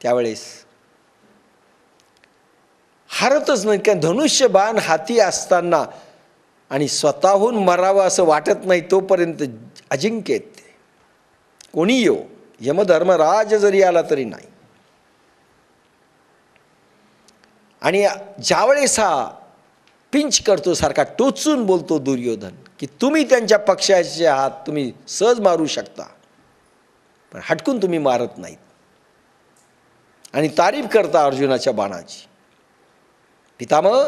त्यावेळेस हारतच नाही, कारण धनुष्यबाण हाती असताना आणि स्वतःहून मरावं असं वाटत नाही तोपर्यंत अजिंक्य आहेत ते. कोणी येऊ, यमधर्मराज जरी आला तरी नाही. आणि ज्यावेळेस हा पिंच करतो, सारखा टोचून बोलतो दुर्योधन की तुम्ही त्यांच्या पक्षाचे आहात, तुम्ही सहज मारू शकता, पण हटकून तुम्ही मारत नाहीत. आणि तारीफ करता अर्जुनाच्या बाणाची. पितामह,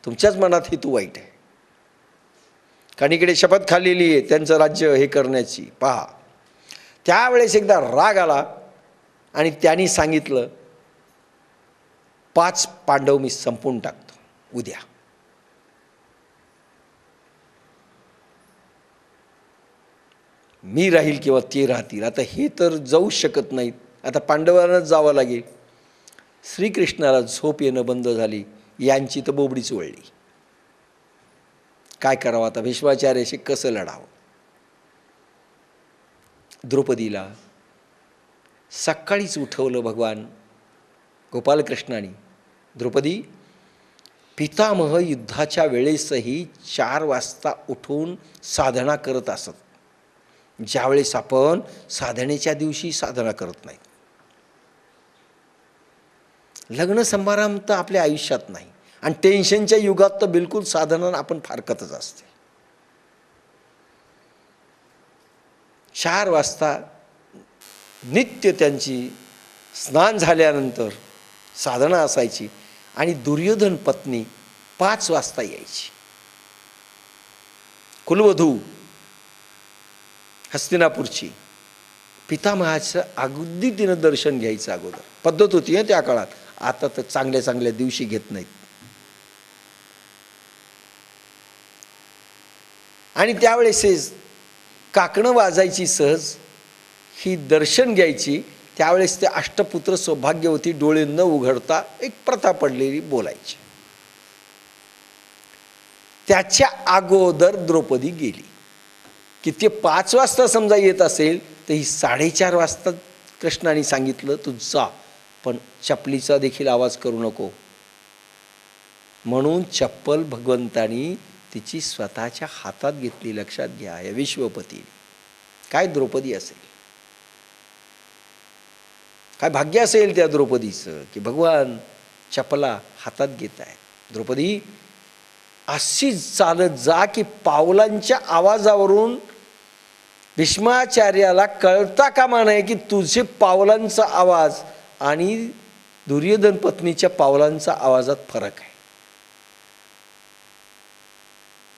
तुमच्याच मनात हेतू वाईट आहे, कारण इकडे शपथ खाल्लेली आहे त्यांचं राज्य हे करण्याची. पहा, त्यावेळेस एकदा राग आला आणि त्यांनी सांगितलं 5 पांडव मी संपवून टाकतो उद्या. मी राहील किंवा ते राहतील. आता हे तर जाऊ शकत नाहीत, आता पांडवांनाच जावं लागेल. श्रीकृष्णाला झोप येणं बंद झाली, यांची तर बोबडीच वळली. काय करावं आता, भीष्माचार्याशी कसं लढावं. द्रौपदीला सकाळीच उठवलं भगवान गोपालकृष्णाने. द्रौपदी, पितामह युद्धाच्या वेळेसही 4 वाजता उठून साधना करत असत, ज्यावेळेस आपण साधनेच्या दिवशी साधना करत नाही. लग्न समारंभ तर आपल्या आयुष्यात नाही, आणि टेन्शनच्या युगात तर बिलकुल साधना आपण फारकतच असते. 4 वाजता नित्य त्यांची स्नान झाल्यानंतर साधना असायची, आणि दुर्योधन पत्नी 5 वाजता यायची. कुलवधू हस्तिनापूरची, पितामहाचं अगदी तिनं दर्शन घ्यायचं अगोदर पद्धत होती त्या काळात. आता तर चांगल्या चांगल्या दिवशी घेत नाहीत. आणि त्यावेळेस काकणं वाजायची सहज, ही दर्शन घ्यायची. त्यावेळेस ते अष्टपुत्र सौभाग्यवती डोळे न उघडता एक प्रथा पडलेली बोलायची. त्याच्या अगोदर द्रौपदी गेली की ते 5 वाजता समजा येत असेल तर ही 4:30 वाजता कृष्णाने सांगितलं तू जा, पण चपलीचा देखील आवाज करू नको. म्हणून चप्पल भगवंतानी तिची स्वतःच्या हातात घेतली. लक्षात घ्या, या विश्वपती. काय द्रौपदी असेल, काय भाग्य असेल त्या द्रौपदीचं की भगवान चपला हातात घेत आहे. द्रौपदी, अशीच चालत जा की पावलांच्या आवाजावरून भीष्माचार्याला कळता कामा नये की तुझे पावलांचा आवाज आणि दुर्योधन पत्नीच्या पावलांचा आवाजात फरक आहे.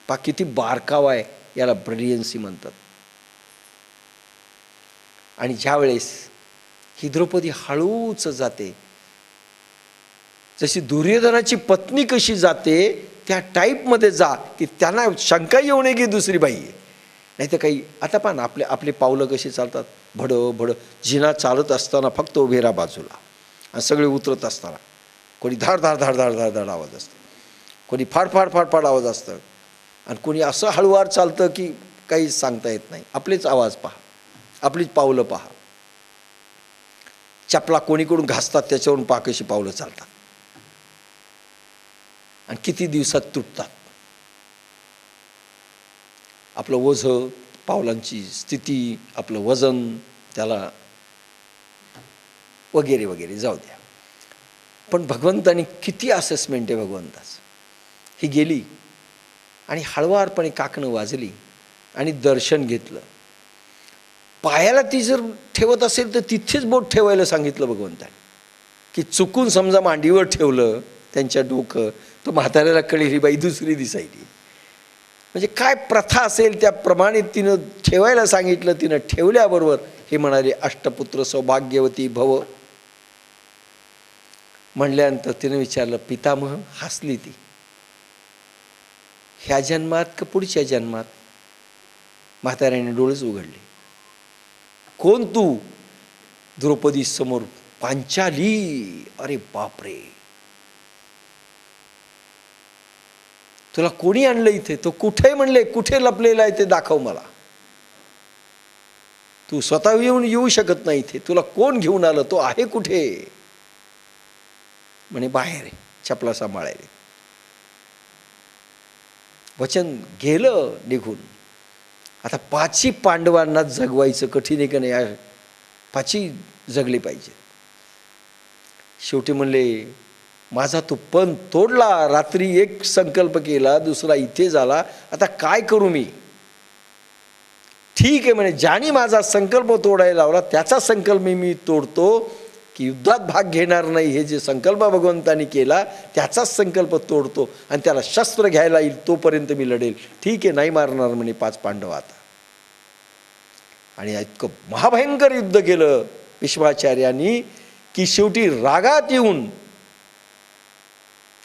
पा किती बारकावा आहे, याला ब्रिलियन्सी म्हणतात. आणि ज्यावेळेस ही द्रौपदी हळूच जाते, जशी दुर्योधनाची पत्नी कशी जाते त्या टाईपमध्ये जा की त्यांना शंका येऊ नये की दुसरी बाई आहे. नाही तर काही आता पहा ना, आपले पावलं कशी चालतात, भडं भडं. जिना चालत असताना फक्त उभे राहा बाजूला, आणि सगळे उतरत असताना कोणी धाड धाड धाड धाड धाड धाड आवाज असतो, कोणी फाड फाड फाड फाड आवाज असतं, आणि कोणी असं हळूवार चालतं की काही सांगता येत नाही. आपलेच आवाज पहा, आपलीच पावलं पहा. चपला कोणीकडून घासतात त्याच्यावरून पहा कशी पावलं चालतात, आणि किती दिवसात तुटतात. आपलं ओझं, पावलांची स्थिती, आपलं वजन, त्याला वगैरे वगैरे जाऊ द्या. पण भगवंतानी किती असेसमेंट आहे भगवंताचं. ही गेली आणि हळुवारपणे काकणं वाजली आणि दर्शन घेतलं. पायाला ती जर ठेवत असेल तर तिथेच बोट ठेवायला सांगितलं भगवंताने, की चुकून समजा मांडीवर ठेवलं त्यांच्या डोकं तर म्हाताऱ्याला कळेल ही बाई दुसरी दिसायली. म्हणजे काय प्रथा असेल त्याप्रमाणे तिनं ठेवायला सांगितलं. तिनं ठेवल्याबरोबर हे म्हणाले अष्टपुत्र सौभाग्यवती भव. म्हणल्यानंतर तिनं विचारलं पितामह. हसली ती. ह्या जन्मात का पुढच्या जन्मात? म्हाताऱ्याने डोळेच उघडले. कोण तू? द्रौपदी समोर पांचाली. अरे बापरे, तुला कोणी आणलं इथे? तो कुठे म्हणले, कुठे लपलेला आहे ते दाखव मला. तू स्वतः येऊ शकत नाही इथे, तुला कोण घेऊन आलं? तो आहे कुठे? म्हणे बाहेर आहे, चपला सांभाळायला. वचन गेलं निघून. आता 5ही पांडवांना जगवायचं कठीण आहे का नाही? 5ही जगले पाहिजे. शेवटी म्हणले माझा तो पण तोडला, रात्री एक संकल्प केला, दुसरा इथे झाला, आता काय करू मी? ठीक आहे म्हणे, ज्याने माझा संकल्प तोडायला लावला त्याचा संकल्प मी तोडतो, की युद्धात भाग घेणार नाही हे जे संकल्प भगवंतानी केला त्याचाच संकल्प तोडतो आणि त्याला शस्त्र घ्यायला येईल तोपर्यंत मी लढेल. ठीक आहे, नाही मारणार म्हणे 5 पांडव आता. आणि इतकं महाभयंकर युद्ध केलं भीष्माचार्यांनी की शेवटी रागात येऊन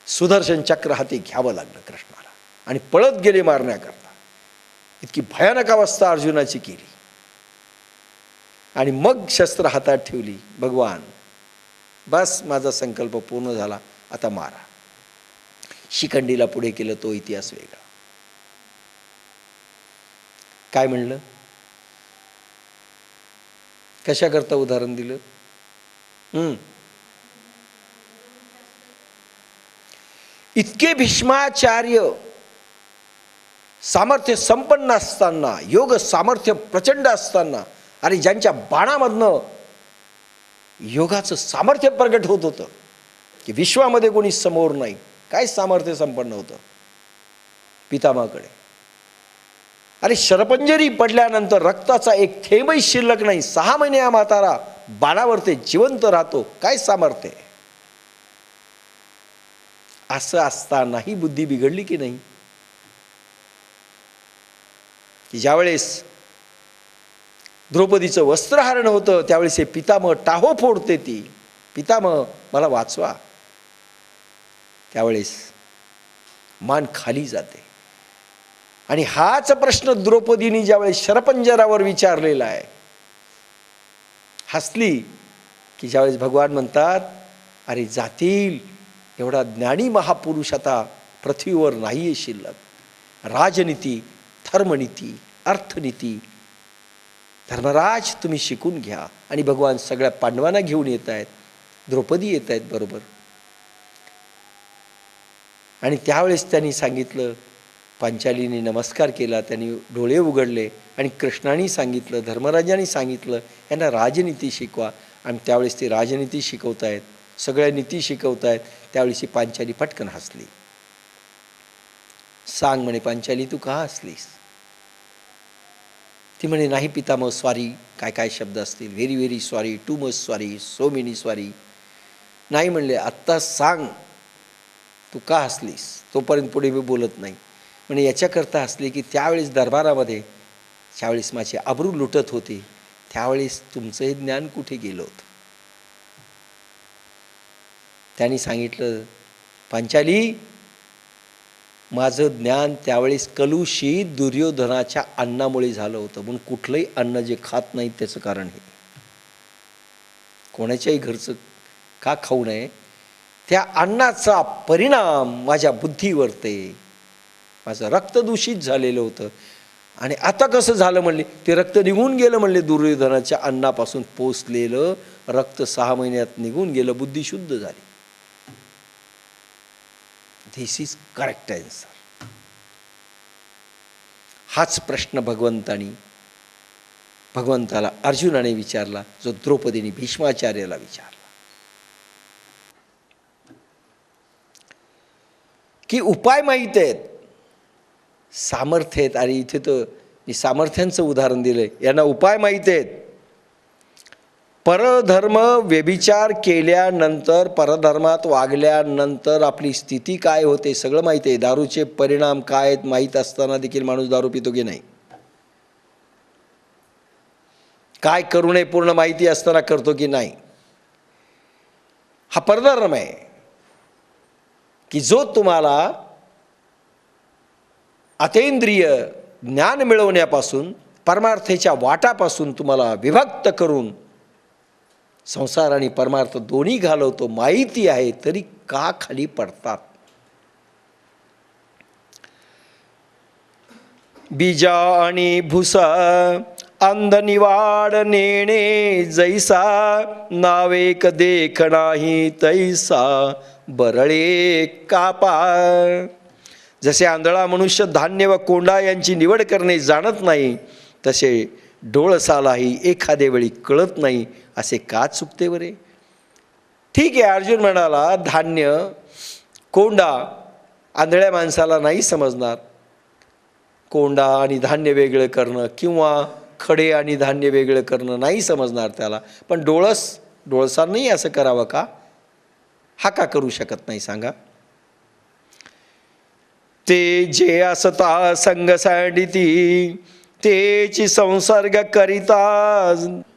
सुदर्शन चक्र हाती घ्यावं लागलं कृष्णाला आणि पळत गेले मारण्याकरता. इतकी भयानक अवस्था अर्जुनाची केली. आणि मग शस्त्र हातात ठेवली. भगवान बस, माझा संकल्प पूर्ण झाला, आता मारा. शिखंडीला पुढे केलं, तो इतिहास वेगळा. काय म्हणलं? कशाकरता उदाहरण दिलं? इतके भीष्माचार्य सामर्थ्य संपन्न असताना, योग सामर्थ्य प्रचंड असताना, आणि ज्यांच्या बाणामधनं योगाचं सामर्थ्य प्रगट होत होतं की विश्वामध्ये कोणी समोर नाही, काय सामर्थ्य संपन्न होतं पितामहाकडे. अरे शरपंजरी पडल्यानंतर रक्ताचा एक थेंबही शिल्लक नाही, 6 महिने हा म्हातारा बाणावर ते जिवंत राहतो, काय सामर्थ्य. असं असतानाही बुद्धी बिघडली की नाही? की ज्यावेळेस द्रौपदीचं वस्त्रहरण होतं त्यावेळेस हे पितामह टाहो फोडते ती, पितामह मला वाचवा. त्यावेळेस मान खाली जाते. आणि हाच प्रश्न द्रौपदीने ज्यावेळेस शरपंजरावर विचारलेला आहे, हसली की ज्यावेळेस भगवान म्हणतात अरे जातील, एवढा ज्ञानी महापुरुष आता पृथ्वीवर नाही शिल्लक. राजनीती, धर्मनीती, अर्थनीती धर्मराज तुम्ही शिकून घ्या. आणि भगवान सगळ्या पांडवांना घेऊन येत आहेत, द्रौपदी येत आहेत बरोबर. आणि त्यावेळेस त्यांनी सांगितलं, पांचालीने नमस्कार केला, त्यांनी डोळे उघडले आणि कृष्णाने सांगितलं, धर्मराजांनी सांगितलं यांना राजनीती शिकवा. आणि त्यावेळेस ते राजनीती शिकवत आहेत, सगळ्या नीती शिकवत आहेत. त्यावेळेस ही पांचाली पटकन हसली. सांग म्हणे पांचाली, तू का हसलीस? ती म्हणे नाही पितामह, सॉरी, काय काय शब्द असतील, very very sorry, too much sorry, so many sorry. नाही म्हणले, आत्ता सांग तू का हसलीस? तोपर्यंत पुढे मी बोलत नाही. म्हणे याच्याकरता हसले की त्यावेळेस दरबारामध्ये ज्यावेळेस माझे अब्रू लुटत होते त्यावेळेस तुमचं हे ज्ञान कुठे गेलं होतं. त्यांनी सांगितलं, पांचाली माझं ज्ञान त्यावेळेस कलुषित दुर्योधनाच्या अन्नामुळे झालं होतं. म्हणून कुठलंही अन्न जे खात नाही त्याचं कारण हे. कोणाच्याही घरचं का खाऊ नये, त्या अन्नाचा परिणाम माझ्या बुद्धीवरते, माझं रक्त दूषित झालेलं होतं. आणि आता कसं झालं म्हणले, ते रक्त निघून गेलं म्हणले, दुर्योधनाच्या अन्नापासून पोचलेलं रक्त 6 महिन्यात निघून गेलं, बुद्धी शुद्ध झाली. This is correct answer. हाच प्रश्न भगवंताला अर्जुनाने विचारला, जो द्रौपदीने भीष्माचार्याला विचारला. की उपाय माहीत आहेत, सामर्थ्य आहेत. अरे इथे तर मी सामर्थ्यांचं उदाहरण दिलंय, यांना उपाय माहीत आहेत. परधर्म व्यभिचार केल्यानंतर, परधर्मात वागल्यानंतर आपली स्थिती काय होते सगळं माहिती आहे. दारूचे परिणाम काय आहेत माहीत असताना देखील माणूस दारू पितो की नाही? काय करू नये पूर्ण माहिती असताना करतो की नाही? हा परधर्म आहे की जो तुम्हाला अतींद्रिय ज्ञान मिळवण्यापासून, परमार्थाच्या वाटापासून तुम्हाला विभक्त करून संसार आणि परमार्थ दोन्ही घालवतो. माहिती आहे तरी का खाली पडतात? बीजा आणि भुसा अंध निवाड नेणे जैसा, नावेक देख नाही तैसा, बरळे कापा. जसे आंधळा मनुष्य धान्य व कोंडा यांची निवड करणे जाणत नाही, तसे डोळसालाही एखाद्या वेळी कळत नाही, असे का चुकते बरे. ठीक आहे, अर्जुन म्हणाला धान्य कोंडा आंधळ्या माणसाला नाही समजणार. कोंडा आणि धान्य वेगळं करणं किंवा खडे आणि धान्य वेगळं करणं नाही समजणार त्याला. पण डोळसांनाही असं करावं का? हा का करू शकत नाही सांगा. ते जे असता संग सांडिती, तेची संसर्ग करिता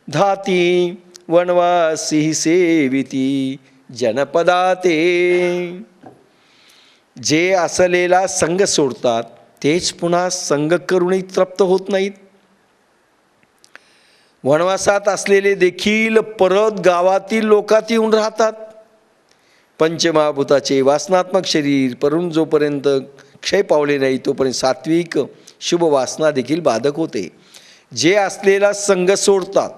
धाती, वनवासी सेविती जनपदा ते. जे असलेला संग सोडतात तेच पुन्हा संग करूनही तृप्त होत नाहीत. वनवासात असलेले देखील परत गावातील लोकात येऊन राहतात. पंचमहाभूताचे वासनात्मक शरीर परून जोपर्यंत क्षय पावले नाही तोपर्यंत सात्विक शुभ वासना देखील बाधक होते. जे असलेला संग सोडतात,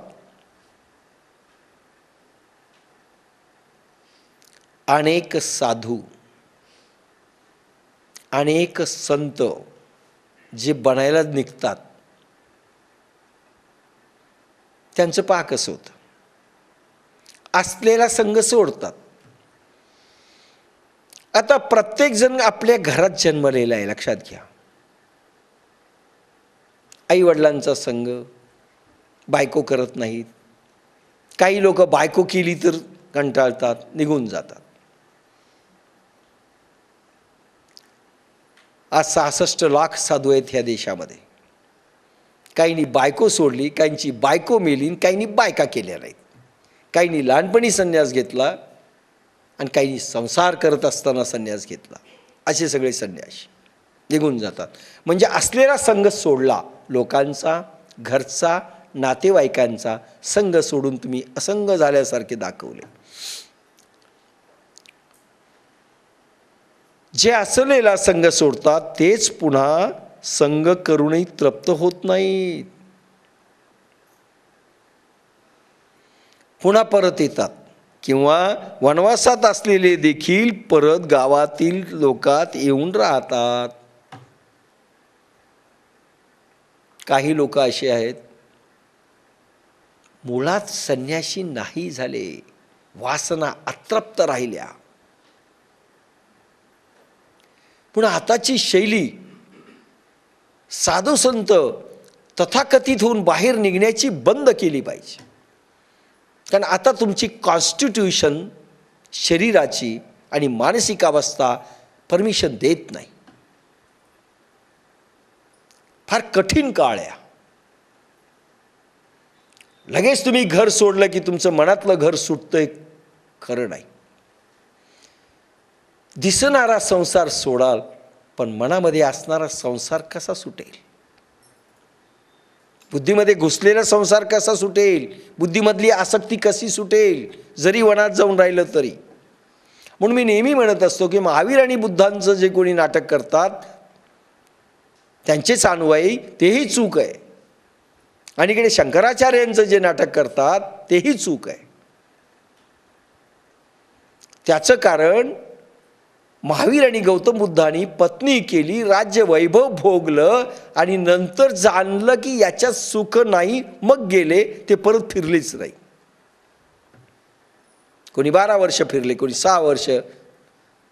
अनेक साधू अनेक संत जे बनायला निघतात त्यांचं पहा कसं होतं. असलेला संग सोडतात. आता प्रत्येक जण आपल्या घरात जन्मलेला आहे, लक्षात घ्या. आई वडिलांचा संग बायको करत नाहीत. काही लोक बायको केली तर कंटाळतात, निघून जातात. आज 66 लाख साधू आहेत ह्या देशामध्ये. काहींनी बायको सोडली, काहींची बायको मेली, काहींनी बायका केल्या नाहीत. काहींनी लहानपणी संन्यास घेतला आणि काहींनी संसार करत असताना संन्यास घेतला. असे सगळे संन्यासी निघून जातात. म्हणजे असलेला संघ सोडला. लोकांचा, घरचा, नातेवाईकांचा संघ सोडून तुम्ही असंग झाल्यासारखे दाखवले. जे असलेला संघ सोडतात तेच पुन्हा संघ करूनही तृप्त होत नाहीत. पुन्हा परत येतात किंवा वनवासात असलेले देखील परत गावातील लोकात येऊन राहतात. काही लोक असे आहेत मुळात संन्यासी नाही झाले, वासना अतृप्त राहिल्या. पुन्हा आताची शैली साधू संत तथाकथित होऊन बाहेर निघण्याची बंद केली पाहिजे. कारण आता तुमची कॉन्स्टिट्यूशन शरीराची आणि मानसिक अवस्था परमिशन देत नाही. फार कठीण काळ आहे. लगेच तुम्ही घर सोडलं की तुमचं मनातलं घर सुटतंय, खरं नाही. दिसणारा संसार सोडाल पण मनामध्ये असणारा संसार कसा सुटेल? बुद्धीमध्ये घुसलेला संसार कसा सुटेल? बुद्धीमधली आसक्ती कशी सुटेल जरी वनात जाऊन राहिलं तरी? म्हणून मी नेहमी म्हणत असतो की महावीर आणि बुद्धांचं जे कोणी नाटक करतात त्यांचेच अनुयायी तेही चूक आहे, आणि इकडे शंकराचार्यांचं जे नाटक करतात तेही चूक आहे. त्याचं कारण महावीर आणि गौतम बुद्धांनी पत्नी केली, राज्य वैभव भोगलं आणि नंतर जाणलं की याच्यात सुख नाही, मग गेले. ते परत फिरलेच नाही. कोणी 12 वर्ष फिरले, कोणी 6 वर्ष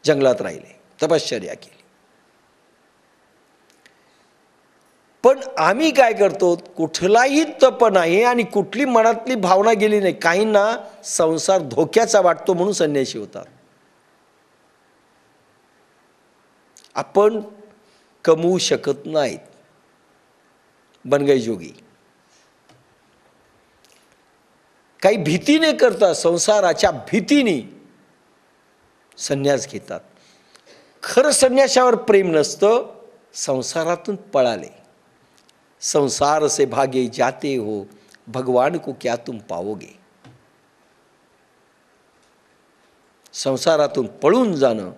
जंगलात राहिले, तपश्चर्या केली. पण आम्ही काय करतो, कुठलाही तप नाही आणि कुठली मनातली भावना गेली नाही. काहींना संसार धोक्याचा वाटतो म्हणून संन्यासी होतात. आपण कमवू शकत नाहीत, बनगई जोगी. काही भीतीने करतात, संसाराच्या भीतीने संन्यास घेतात. खरं संन्यासावर प्रेम नसतं, संसारातून पळाले. संसार से भागे जाते हो, भगवान को क्या तुम पाओगे. संसारातून पळून जाणं,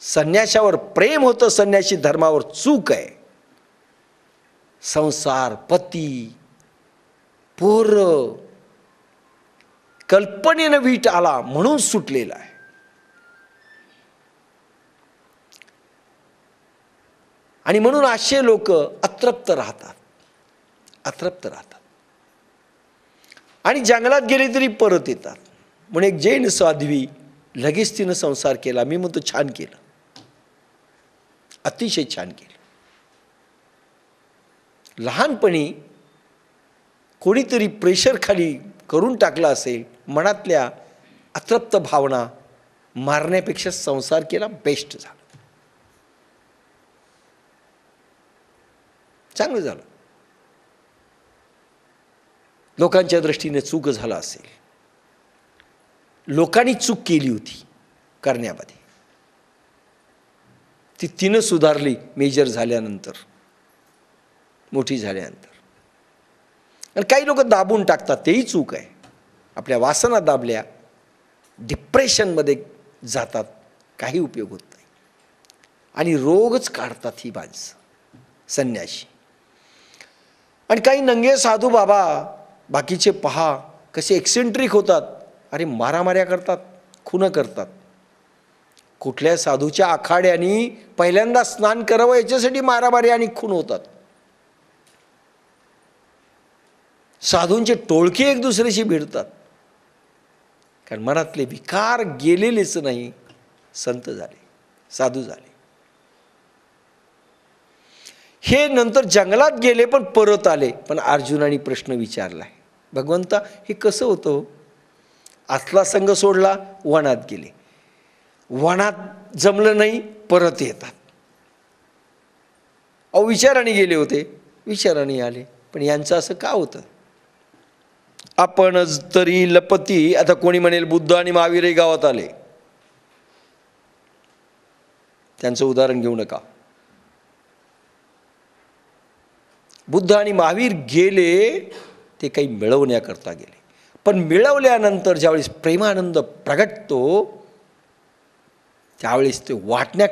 संन्यासावर प्रेम होतं, संन्यासी धर्मावर चूक आहे. संसार, पती, पोरं कल्पनेनं वीट आला म्हणून सुटलेला आहे. आणि म्हणून असे लोक अतृप्त राहतात. आणि जंगलात गेले तरी परत येतात. म्हणून एक जैन साध्वी लगेच तिनं संसार केला. मी म्हणतो छान केलं, अतिशय छान केलं. लहानपणी कोणीतरी प्रेशर खाली करून टाकला असेल, मनातल्या अतृप्त भावना मारण्यापेक्षा संसार केला बेस्ट झाला, चांगलं झालं. लोकांच्या दृष्टीने चूक झाला असेल, लोकांनी चूक केली होती करण्यामध्ये, ती तिनं सुधारली मेजर झाल्यानंतर, मोठी झाल्यानंतर. आणि काही लोक दाबून टाकतात, तेही चूक आहे. आपल्या वासना दाबल्या डिप्रेशनमध्ये जातात, काही उपयोग होत नाही. आणि रोगच काढतात ही माणसं संन्याशी. आणि काही नंगे साधू बाबा बाकीचे पहा कसे एक्सेंट्रिक होतात. अरे मारामाऱ्या करतात, खून करतात. कुठल्या साधूच्या आखाड्यानी पहिल्यांदा स्नान करावं याच्यासाठी मारामारी आणि खून होतात. साधूंचे टोळके एक दुसऱ्याशी भिडतात, कारण मनातले विकार गेलेलेच नाही, संत झाले, साधू झाले. हे नंतर जंगलात गेले पण परत आले. पण अर्जुनाने प्रश्न विचारलाय, भगवंता हे कसं होतं? असला संघ सोडला, वनात गेले, वनात जमलं नाही, परत येतात. अहो विचाराने गेले होते, विचाराने आले, पण यांचं असं का होतं? आपणच तरी लपती. आता कोणी म्हणेल बुद्ध आणि महावीरही गावात आले, त्यांचं उदाहरण घेऊ नका. बुद्ध आणि महावीर गेले ते काही मिळवण्याकरता गेले, पण मिळवल्यानंतर ज्यावेळेस प्रेमानंद प्रगटतो त्यावेळेस ते वाटण्या